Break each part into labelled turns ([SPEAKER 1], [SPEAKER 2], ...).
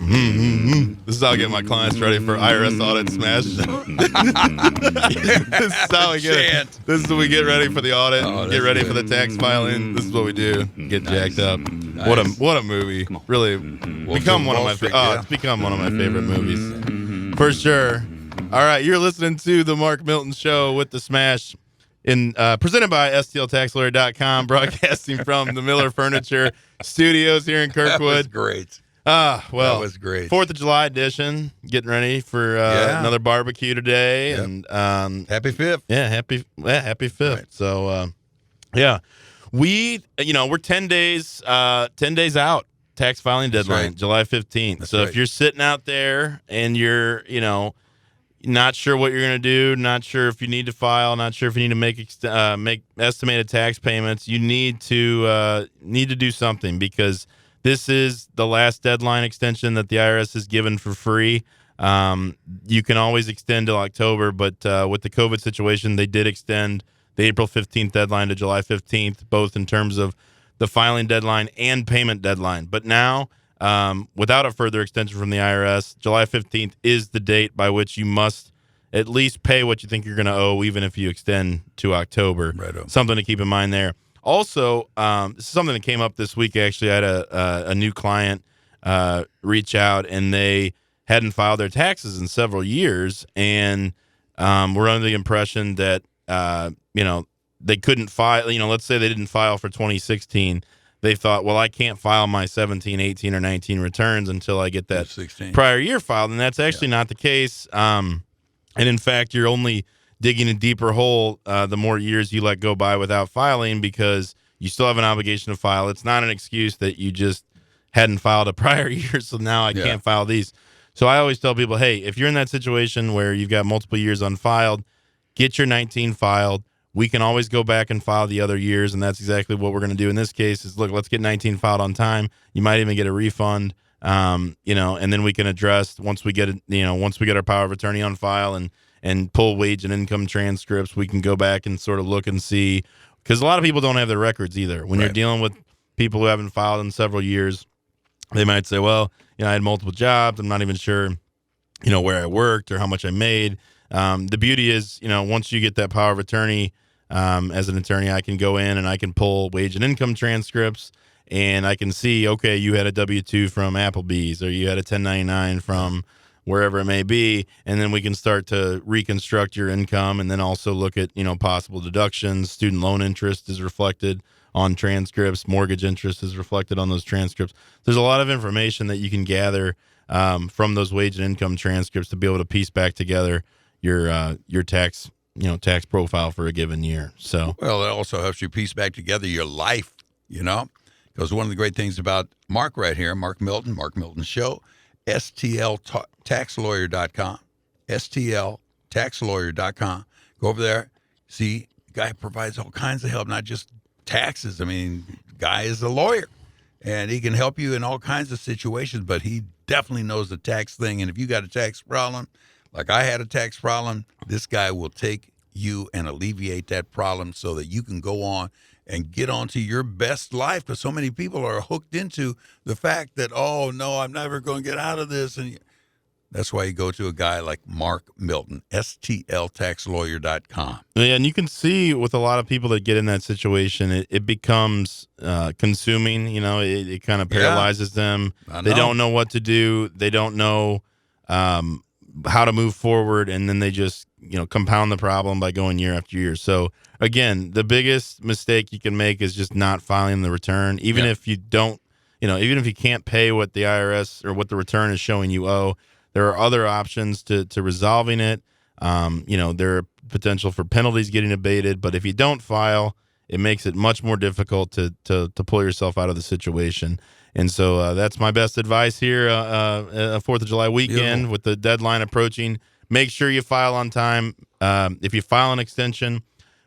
[SPEAKER 1] This is how I get my clients ready for IRS audit smash. This is how we get it. This is when we get ready for the audit, get ready for the tax filing. This is what we do. Get jacked up. Nice. What a movie. Really become one of my it's become one of my favorite movies. For sure. All right, you're listening to the Mark Milton Show with the Smash. Presented by STLTaxLawyer.com, broadcasting from the Miller Furniture Studios here in Kirkwood.
[SPEAKER 2] That was great.
[SPEAKER 1] Well,
[SPEAKER 2] that was great.
[SPEAKER 1] 4th of July edition, getting ready for another barbecue today. Yep. And
[SPEAKER 2] happy 5th.
[SPEAKER 1] Yeah, happy 5th. Right. So, we're 10 days out. Tax filing deadline, right. July 15th.
[SPEAKER 2] That's
[SPEAKER 1] so
[SPEAKER 2] right.
[SPEAKER 1] If you're sitting out there and you're, not sure what you're going to do, not sure if you need to file, not sure if you need to make estimated tax payments, you need to do something, because this is the last deadline extension that the IRS has given for free. You can always extend till October, but with the COVID situation, they did extend the April 15th deadline to July 15th, both in terms of the filing deadline and payment deadline. But now, without a further extension from the IRS, July 15th is the date by which you must at least pay what you think you're going to owe, even if you extend to October.
[SPEAKER 2] Right on.
[SPEAKER 1] Something to keep in mind there. Also, this is something that came up this week. Actually, I had a new client reach out, and they hadn't filed their taxes in several years, and were under the impression that they couldn't file. Let's say they didn't file for 2016. They thought, well, I can't file my 17, 18, or 19 returns until I get that
[SPEAKER 2] 16.
[SPEAKER 1] prior year filed, and that's actually not the case. And in fact, you're only digging a deeper hole the more years you let go by without filing, because you still have an obligation to file. It's not an excuse that you just hadn't filed a prior year, so now I can't file these. So I always tell people, hey, if you're in that situation where you've got multiple years unfiled, get your 19 filed. We can always go back and file the other years, and that's exactly what we're going to do in this case. Is look, let's get 19 filed on time. You might even get a refund, and then we can address once we get our power of attorney on file and pull wage and income transcripts. We can go back and sort of look and see, because a lot of people don't have their records either. When you're dealing with people who haven't filed in several years, they might say, well, I had multiple jobs. I'm not even sure, where I worked or how much I made. The beauty is, once you get that power of attorney, as an attorney, I can go in and I can pull wage and income transcripts, and I can see, okay, you had a W-2 from Applebee's, or you had a 1099 from wherever it may be, and then we can start to reconstruct your income, and then also look at, possible deductions. Student loan interest is reflected on transcripts. Mortgage interest is reflected on those transcripts. There's a lot of information that you can gather from those wage and income transcripts to be able to piece back together your tax profile for a given year. So,
[SPEAKER 2] well, it also helps you piece back together your life, because one of the great things about Mark right here, Mark Milton Show, STLTaxLawyer.com, STLTaxLawyer.com. Go over there. See, the guy provides all kinds of help, not just taxes. I mean, guy is a lawyer, and he can help you in all kinds of situations, but he definitely knows the tax thing. And if you got a tax problem, like I had a tax problem, this guy will take you and alleviate that problem so that you can go on and get on to your best life, because so many people are hooked into the fact that, oh, no, I'm never going to get out of this. And that's why you go to a guy like Mark Milton, STLTaxLawyer.com.
[SPEAKER 1] Yeah, and you can see with a lot of people that get in that situation, it becomes consuming. It kind of paralyzes them. They don't know what to do. They don't know how to move forward, and then they just compound the problem by going year after year. So again, the biggest mistake you can make is just not filing the return, even if you don't, even if you can't pay what the IRS or what the return is showing you owe. There are other options to resolving it. There are potential for penalties getting abated, but if you don't file, it makes it much more difficult to pull yourself out of the situation. And so that's my best advice here. 4th of July weekend with the deadline approaching. Make sure you file on time. If you file an extension,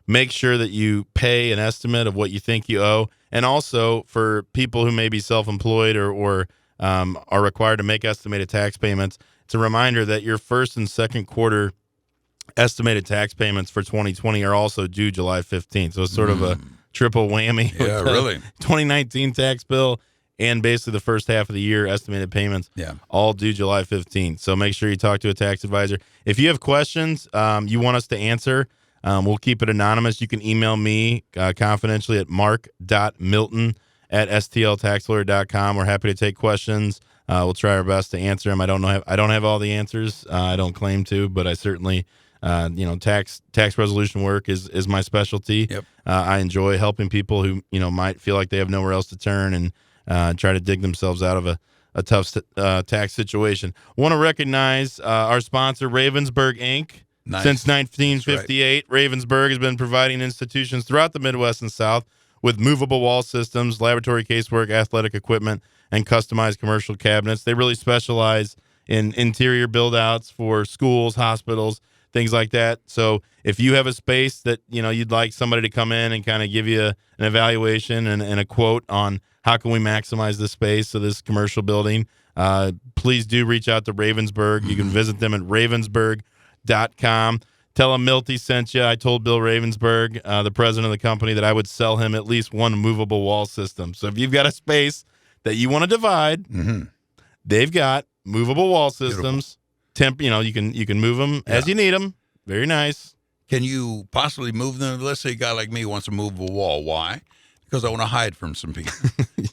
[SPEAKER 1] make sure that you pay an estimate of what you think you owe. And also for people who may be self-employed or are required to make estimated tax payments, it's a reminder that your first and second quarter estimated tax payments for 2020 are also due July 15th. So it's sort of a triple whammy.
[SPEAKER 2] Yeah, really.
[SPEAKER 1] 2019 tax bill and basically the first half of the year estimated payments, all due July 15th. So make sure you talk to a tax advisor. If you have questions you want us to answer, we'll keep it anonymous. You can email me confidentially at mark.milton@stltaxlawyer.com. We're happy to take questions. We'll try our best to answer them. I don't have all the answers. I don't claim to, but I certainly, tax resolution work is my specialty.
[SPEAKER 2] Yep.
[SPEAKER 1] I enjoy helping people who, might feel like they have nowhere else to turn and try to dig themselves out of a tough tax situation. Want to recognize our sponsor, Ravensburg Inc.
[SPEAKER 2] Nice.
[SPEAKER 1] Since 1958, right. Ravensburg has been providing institutions throughout the Midwest and South with movable wall systems, laboratory casework, athletic equipment, and customized commercial cabinets. They really specialize in interior build-outs for schools, hospitals, things like that. So if you have a space that, you'd like somebody to come in and kind of give you an evaluation and a quote on how can we maximize the space of this commercial building, please do reach out to Ravensburg. You can visit them at ravensburg.com. Tell him Milty sent you. I told Bill Ravensburg, the president of the company, that I would sell him at least one movable wall system. So if you've got a space that you want to divide, they've got movable wall systems. You can move them as you need them. Very nice.
[SPEAKER 2] Can you possibly move them? Let's say a guy like me wants to move a wall. Why? Because I want to hide from some people.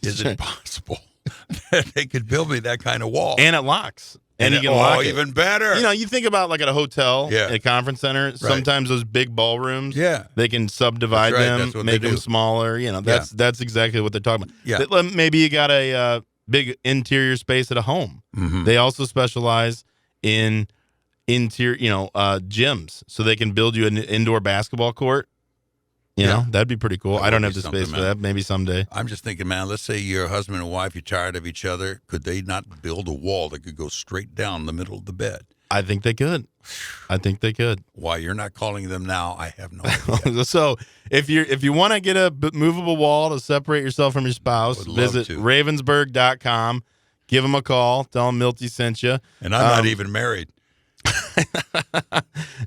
[SPEAKER 2] Is it possible that they could build me that kind of wall?
[SPEAKER 1] And it locks. And you can lock it.
[SPEAKER 2] Even better.
[SPEAKER 1] You think about like at a hotel, a conference center, sometimes those big ballrooms, they can subdivide them, make them smaller. That's exactly what they're talking about.
[SPEAKER 2] Yeah.
[SPEAKER 1] Maybe you got a big interior space at a home. They also specialize in interior, gyms, so they can build you an indoor basketball court. That'd be pretty cool. I don't have the space for that. Maybe someday.
[SPEAKER 2] I'm just thinking, man, let's say you're a husband and wife, you're tired of each other. Could they not build a wall that could go straight down the middle of the bed?
[SPEAKER 1] I think they could.
[SPEAKER 2] Why you're not calling them now, I have no idea.
[SPEAKER 1] So if you want to get a movable wall to separate yourself from your spouse, visit ravensburg.com. Give them a call. Tell them Milty sent you.
[SPEAKER 2] And I'm not even married.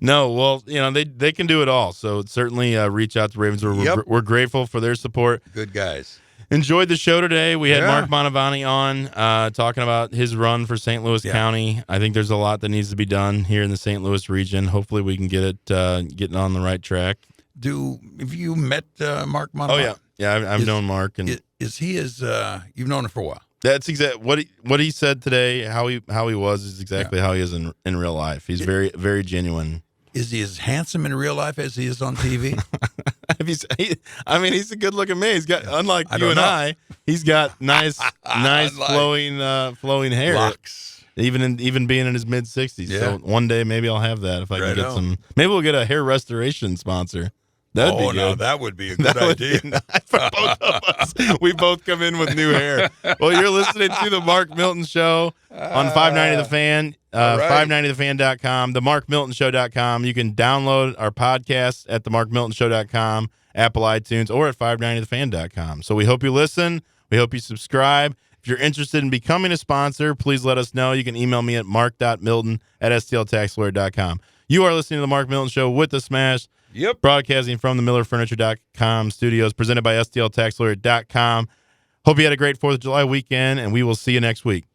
[SPEAKER 1] No, well, they can do it all. So certainly reach out to Ravensburg. We're grateful for their support.
[SPEAKER 2] Good guys.
[SPEAKER 1] Enjoyed the show today. We had Mark Mantovani on talking about his run for St. Louis County. I think there's a lot that needs to be done here in the St. Louis region. Hopefully we can get it getting on the right track.
[SPEAKER 2] Have you met Mark Mantovani?
[SPEAKER 1] Oh, yeah. I've known Mark. And
[SPEAKER 2] is he you've known him for a while?
[SPEAKER 1] That's exactly what he said today. How he was is exactly how he is in real life. He's very, very genuine.
[SPEAKER 2] Is he as handsome in real life as he is on TV?
[SPEAKER 1] He's a good-looking man. He's got, unlike you and I, he's got nice flowing hair.
[SPEAKER 2] Locks.
[SPEAKER 1] Even being in his mid-60s.
[SPEAKER 2] Yeah.
[SPEAKER 1] So one day maybe I'll have that if I can get some. Maybe we'll get a hair restoration sponsor. That'd be good.
[SPEAKER 2] No, that would be a good idea.
[SPEAKER 1] Nice for both of us. We both come in with new hair. Well, you're listening to the Mark Milton Show on 590 The Fan, 590thefan.com, themarkmiltonshow.com. You can download our podcast at themarkmiltonshow.com, Apple iTunes, or at 590thefan.com. So we hope you listen. We hope you subscribe. If you're interested in becoming a sponsor, please let us know. You can email me at mark.milton@stltaxlawyer.com. You are listening to the Mark Milton Show with the Smash.
[SPEAKER 2] Yep.
[SPEAKER 1] Broadcasting from the MillerFurniture.com studios, presented by STLTaxLawyer.com. Hope you had a great 4th of July weekend, and we will see you next week.